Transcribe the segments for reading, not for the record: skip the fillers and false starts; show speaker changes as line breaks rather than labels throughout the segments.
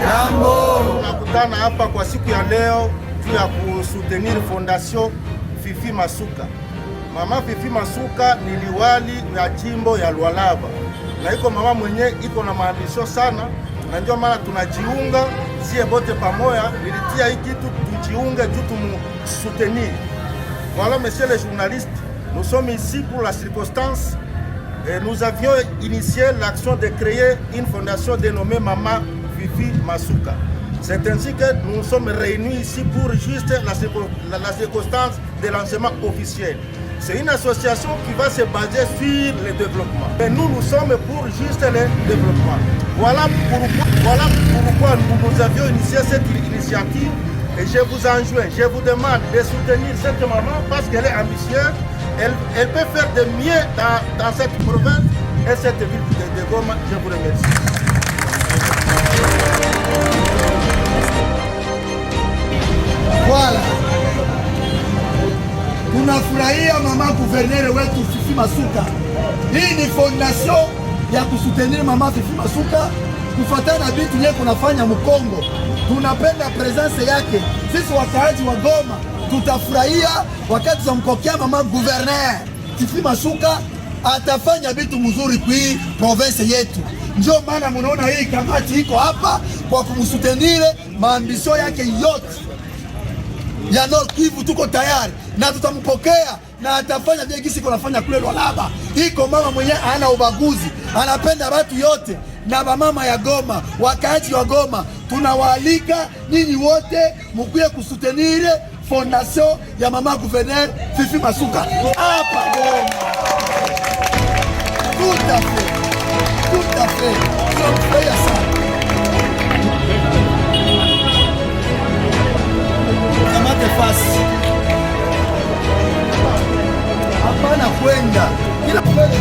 Tunakutana hapa kwa siku ya leo juu ya kusutenir Fondation Fifi Masuka. Mama Fifi Masuka ni liwali ya jimbo ya Lualaba, na iko mama mwenye iko na maambisho sana, na ndio maana tunajiunga sie bote pamoja. Nilitia hii kitu tujiunge juu tumusoutenir. Voilà, messieurs les journalistes, nous sommes ici pour la circonstance. Et nous avions initié l'action de créer une fondation dénommée Mama Fifi Masuka. C'est ainsi que nous nous sommes réunis ici pour juste la circonstance de lancement officiel. C'est une association qui va se baser sur le développement. Et nous sommes pour juste le développement. Voilà pourquoi nous avions initié cette initiative. Et je vous enjoins, je vous demande de soutenir cette maman parce qu'elle est ambitieuse. Elle peut faire de mieux dans cette province et cette ville de Goma. Je vous remercie.
Voilà. Tunafurahia mama gouverneur wetu Fifi Masuka. Hii ni fondation ya kusutenir mama Fifi Masuka kufuatana na vitu yeye kunafanya Mkongo. Tunapenda presence yake. Sisi wakaaji wa Goma tutafurahia wakati tunampokea mama gouverneur Fifi Masuka. Atafanya vitu mzuri kwa hii province yetu. Ndio maana mnaona hii kamati iko hapa kwa kumsutenir maambisho yake yote ya Nord Kivu. Tuko tayari na tutampokea na atafanya vile gisi kunafanya kule Lualaba. Iko mama mwenye ana ubaguzi, anapenda watu yote. Na mama ya Goma, wakaaji wa Goma, tunawaalika ninyi wote mkuye kusutenir fondation ya mama gouverneur Fifi Masuka hapa Goma. Tout à fait. Tout à fait. Tunafurahia sana. Kamate fasi. Hapana kwenda. Kila pale.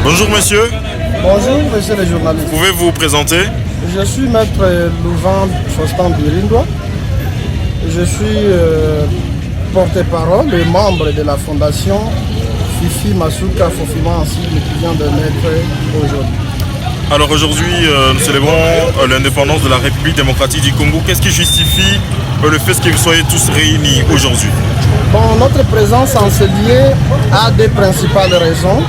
Bonjour monsieur.
Bonjour monsieur le journaliste.
Pouvez-vous vous présenter?
Je suis maître Louvain Fostan Birindois. Je suis porte-parole et membre de la fondation Fifi Masuka Fofima Ensible qui vient de naître aujourd'hui.
Alors aujourd'hui, nous célébrons l'indépendance de la République démocratique du Congo. Qu'est-ce qui justifie le fait que vous soyez tous réunis aujourd'hui?
Bon, notre présence en ce lieu a deux principales raisons.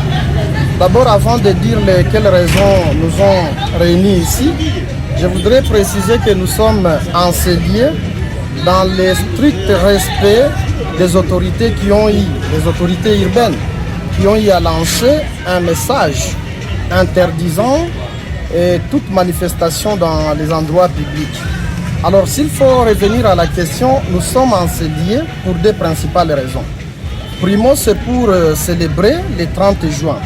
D'abord, avant de dire lesquelles raisons nous ont réunis ici, je voudrais préciser que nous sommes en ce lieu dans le strict respect des autorités qui ont eu, des autorités urbaines, qui ont eu à lancer un message interdisant toute manifestation dans les endroits publics. Alors s'il faut revenir à la question, nous sommes en ce lieu pour deux principales raisons. Primo, c'est pour célébrer le 30 juin.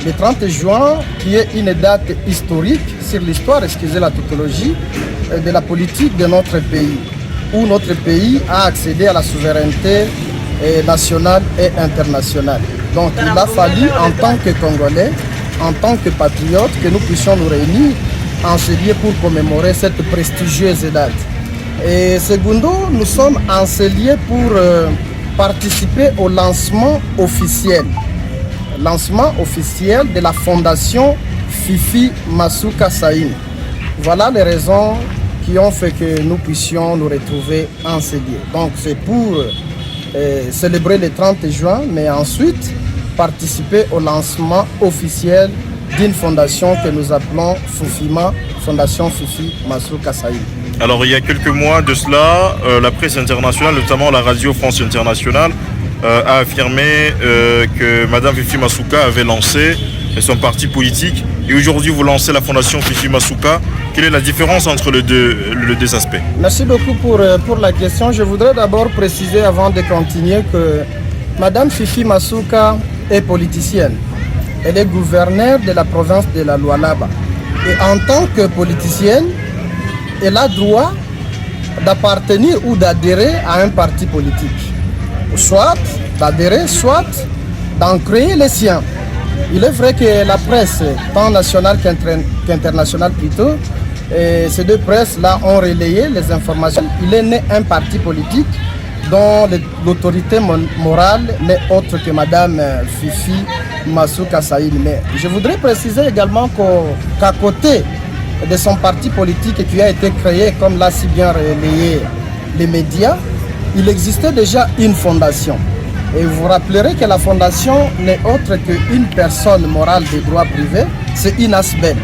Le 30 juin, qui est une date historique sur l'histoire, excusez la tautologie, de la politique de notre pays, où notre pays a accédé à la souveraineté nationale et internationale. Donc il a fallu, en tant que Congolais, en tant que patriotes, que nous puissions nous réunir en ce lieu pour commémorer cette prestigieuse date. Et secondo, nous sommes en ce lieu pour participer au lancement officiel de la fondation Fifi Masuka Saïm. Voilà les raisons qui ont fait que nous puissions nous retrouver en ce lieu. Donc c'est pour célébrer le 30 juin, mais ensuite participer au lancement officiel d'une fondation que nous appelons Fofima, Fondation Fifi Masuka Saïm.
Alors il y a quelques mois de cela, la presse internationale, notamment la radio France Internationale, a affirmé que Madame Fifi Masuka avait lancé son parti politique et aujourd'hui vous lancez la fondation Fifi Masuka. Quelle est la différence entre les deux aspects?
Merci beaucoup pour la question. Je voudrais d'abord préciser avant de continuer que Madame Fifi Masuka est politicienne. Elle est gouverneure de la province de la Lualaba. Et en tant que politicienne, elle a droit d'appartenir ou d'adhérer à un parti politique. Soit d'adhérer, soit d'en créer les siens. Il est vrai que la presse, tant nationale qu'internationale plutôt, et ces deux presses-là ont relayé les informations. Il est né un parti politique dont l'autorité morale n'est autre que Madame Fifi Masuka Saïd. Mais je voudrais préciser également qu'à côté de son parti politique qui a été créé, comme l'a si bien relayé les médias, il existait déjà une fondation. Et vous vous rappellerez que la fondation n'est autre qu'une personne morale de droit privé, c'est INASBEL.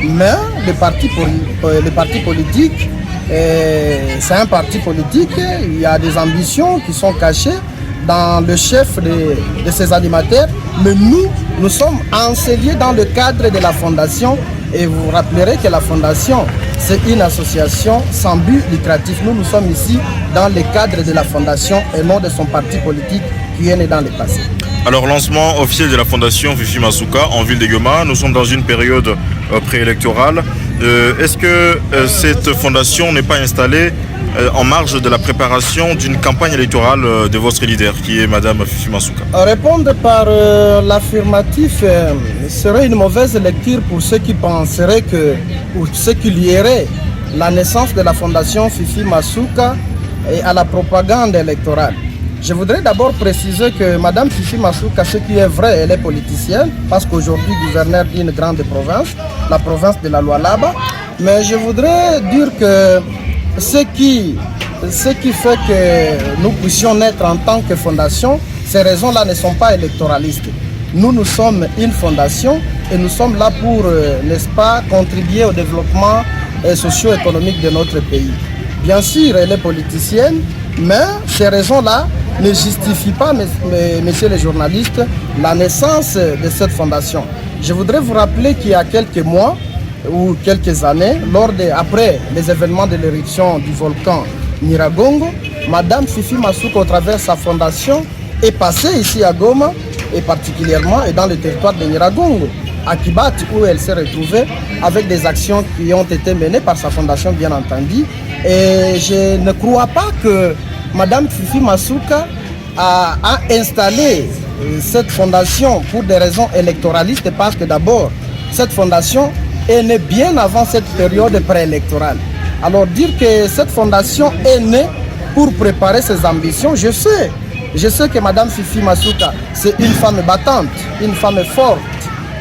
Mais le parti politique, c'est un parti politique, il y a des ambitions qui sont cachées dans le chef de ses animateurs, mais nous sommes enseignés dans le cadre de la fondation. Et vous vous rappellerez que la fondation, c'est une association sans but lucratif. Nous sommes ici dans le cadre de la fondation et non de son parti politique qui est né dans le passé.
Alors, lancement officiel de la fondation Fifi Masuka en ville de Goma. Nous sommes dans une période préélectorale. Est-ce que cette fondation n'est pas installée en marge de la préparation d'une campagne électorale de votre leader, qui est Madame Fifi Masuka?
Répondre par l'affirmatif serait une mauvaise lecture pour ceux qui penseraient que, ou ceux qui lieraient la naissance de la fondation Fifi Masuka et à la propagande électorale. Je voudrais d'abord préciser que Madame Fifi Masuka, ce qui est vrai, elle est politicienne, parce qu'aujourd'hui gouverneur d'une grande province, la province de la Lualaba. Mais je voudrais dire que ce qui fait que nous puissions naître en tant que fondation, ces raisons-là ne sont pas électoralistes. Nous sommes une fondation et nous sommes là pour, n'est-ce pas, contribuer au développement socio-économique de notre pays. Bien sûr, elle est politicienne, mais ces raisons-là ne justifient pas, messieurs les journalistes, la naissance de cette fondation. Je voudrais vous rappeler qu'il y a quelques mois ou quelques années, après les événements de l'éruption du volcan Nyiragongo, Madame Fifi Masuka, au travers de sa fondation, est passée ici à Goma, et particulièrement dans le territoire de Nyiragongo, à Kibati, où elle s'est retrouvée avec des actions qui ont été menées par sa fondation, bien entendu. Et je ne crois pas que Madame Fifi Masuka a installé cette fondation pour des raisons électoralistes, parce que d'abord, cette fondation est née bien avant cette période préélectorale. Alors dire que cette fondation est née pour préparer ses ambitions, je sais que Madame Fifi Masuka, c'est une femme battante, une femme forte,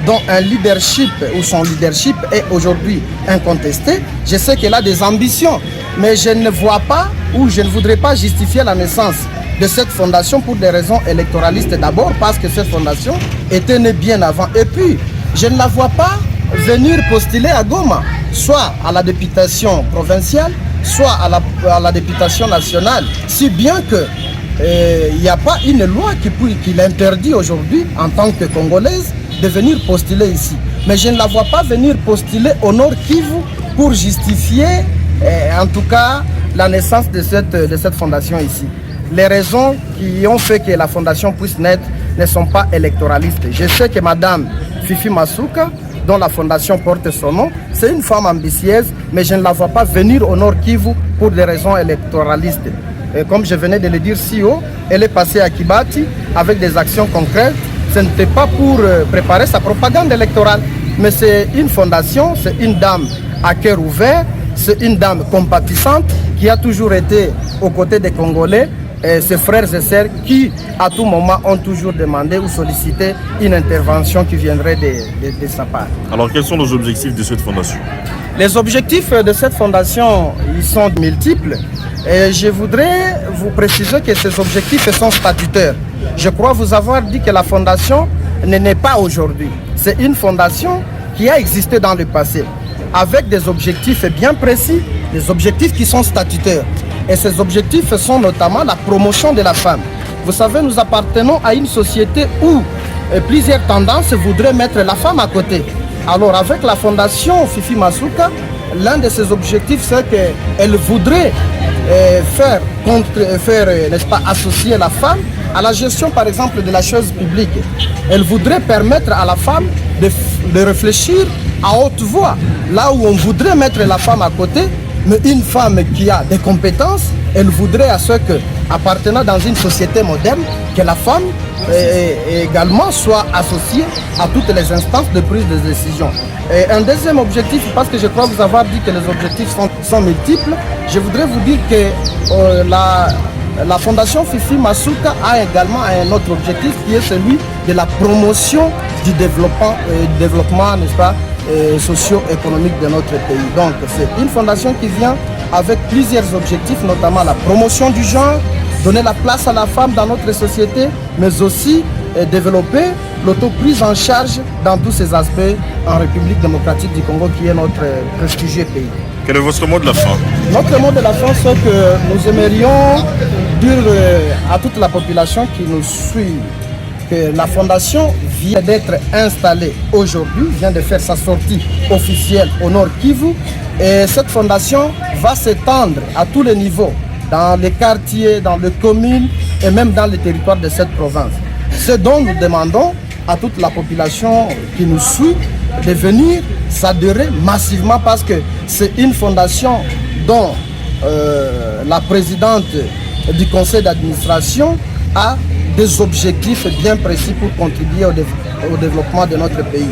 dont un leadership ou son leadership est aujourd'hui incontesté. Je sais qu'elle a des ambitions, mais je ne vois pas ou je ne voudrais pas justifier la naissance de cette fondation pour des raisons électoralistes d'abord, parce que cette fondation était née bien avant. Et puis, je ne la vois pas venir postuler à Goma, soit à la députation provinciale, soit à la députation nationale, si bien que il n'y a pas une loi qui l'interdit aujourd'hui en tant que Congolaise de venir postuler ici. Mais je ne la vois pas venir postuler au Nord Kivu pour justifier en tout cas la naissance de cette fondation ici. Les raisons qui ont fait que la fondation puisse naître ne sont pas électoralistes. Je sais que Madame Fifi Masuka, dont la fondation porte son nom, c'est une femme ambitieuse, mais je ne la vois pas venir au Nord Kivu pour des raisons électoralistes. Et comme je venais de le dire si haut, elle est passée à Kibati avec des actions concrètes. Ce n'était pas pour préparer sa propagande électorale, mais c'est une fondation, c'est une dame à cœur ouvert, c'est une dame compatissante qui a toujours été aux côtés des Congolais, et ses frères et sœurs qui, à tout moment, ont toujours demandé ou sollicité une intervention qui viendrait de sa part. Alors, quels sont les objectifs de cette fondation? Les objectifs de cette fondation, ils sont multiples. Et je voudrais vous préciser que ces objectifs sont statutaires. Je crois vous avoir dit que la fondation ne naît pas aujourd'hui. C'est une fondation qui a existé dans le passé, avec des objectifs bien précis, des objectifs qui sont statutaires. Et ces objectifs sont notamment la promotion de la femme. Vous savez, nous appartenons à une société où plusieurs tendances voudraient mettre la femme à côté. Alors avec la fondation Fifi Masuka, l'un de ses objectifs, c'est qu'elle voudrait faire n'est-ce pas, associer la femme à la gestion, par exemple, de la chose publique. Elle voudrait permettre à la femme de réfléchir à haute voix. Là où on voudrait mettre la femme à côté, mais une femme qui a des compétences, elle voudrait à ce que, appartenant dans une société moderne, que la femme également soit associée à toutes les instances de prise de décision. Et un deuxième objectif, parce que je crois vous avoir dit que les objectifs sont multiples, je voudrais vous dire que la Fondation Fifi Masuka a également un autre objectif qui est celui de la promotion du développement n'est-ce pas, socio-économique de notre pays. Donc c'est une fondation qui vient avec plusieurs objectifs, notamment la promotion du genre, donner la place à la femme dans notre société, mais aussi développer l'autoprise en charge dans tous ces aspects en République démocratique du Congo, qui est notre prestigieux pays.
Quel est votre mot de la fin?
Notre mot de la fin, c'est que nous aimerions dire à toute la population qui nous suit que la fondation vient d'être installée aujourd'hui, vient de faire sa sortie officielle au Nord Kivu, et cette fondation va s'étendre à tous les niveaux, dans les quartiers, dans les communes et même dans les territoires de cette province. Ce dont nous demandons à toute la population qui nous suit de venir s'adhérer massivement, parce que c'est une fondation dont la présidente du conseil d'administration a des objectifs bien précis pour contribuer au développement de notre pays.